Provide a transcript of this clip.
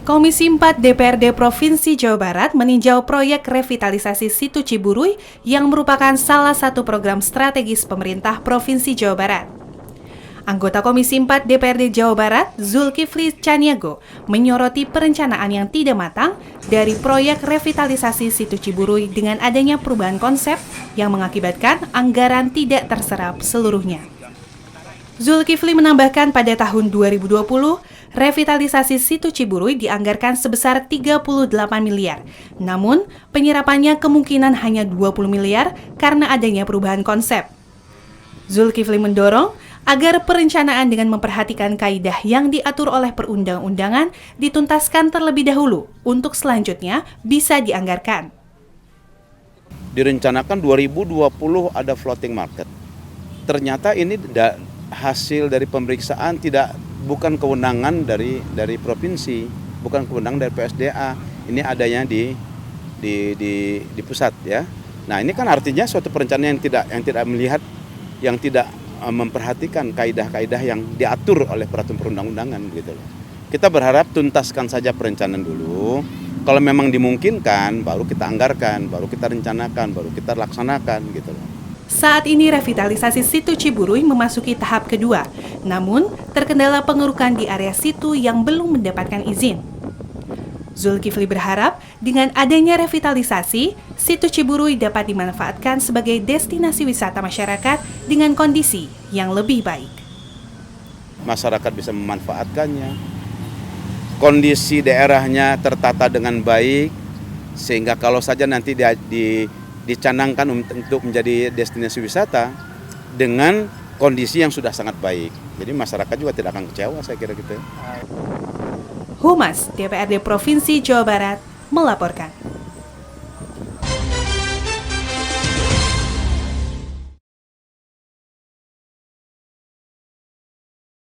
Komisi 4 DPRD Provinsi Jawa Barat meninjau proyek revitalisasi Situ Ciburuy yang merupakan salah satu program strategis pemerintah Provinsi Jawa Barat. Anggota Komisi 4 DPRD Jawa Barat, Zulkifli Caniago, menyoroti perencanaan yang tidak matang dari proyek revitalisasi Situ Ciburuy dengan adanya perubahan konsep yang mengakibatkan anggaran tidak terserap seluruhnya. Zulkifli menambahkan pada tahun 2020, revitalisasi Situ Ciburuy dianggarkan sebesar 38 miliar. Namun, penyerapannya kemungkinan hanya 20 miliar karena adanya perubahan konsep. Zulkifli mendorong agar perencanaan dengan memperhatikan kaidah yang diatur oleh perundang-undangan dituntaskan terlebih dahulu untuk selanjutnya bisa dianggarkan. Direncanakan 2020 ada floating market. Ternyata ini hasil dari pemeriksaan bukan kewenangan dari provinsi, bukan kewenangan dari PSDA. Ini adanya di pusat ya. Nah, ini kan artinya suatu perencanaan yang tidak melihat, yang tidak memperhatikan kaidah-kaidah yang diatur oleh peraturan perundang-undangan gitu loh. Kita berharap tuntaskan saja perencanaan dulu. Kalau memang dimungkinkan, baru kita anggarkan, baru kita rencanakan, baru kita laksanakan gitu loh. Saat ini revitalisasi Situ Ciburuy memasuki tahap kedua, namun terkendala pengerukan di area situ yang belum mendapatkan izin. Zulkifli berharap dengan adanya revitalisasi, Situ Ciburuy dapat dimanfaatkan sebagai destinasi wisata masyarakat dengan kondisi yang lebih baik. Masyarakat bisa memanfaatkannya, kondisi daerahnya tertata dengan baik, sehingga kalau saja nanti dicanangkan untuk menjadi destinasi wisata dengan kondisi yang sudah sangat baik. Jadi masyarakat juga tidak akan kecewa, saya kira gitu. Humas DPRD Provinsi Jawa Barat melaporkan.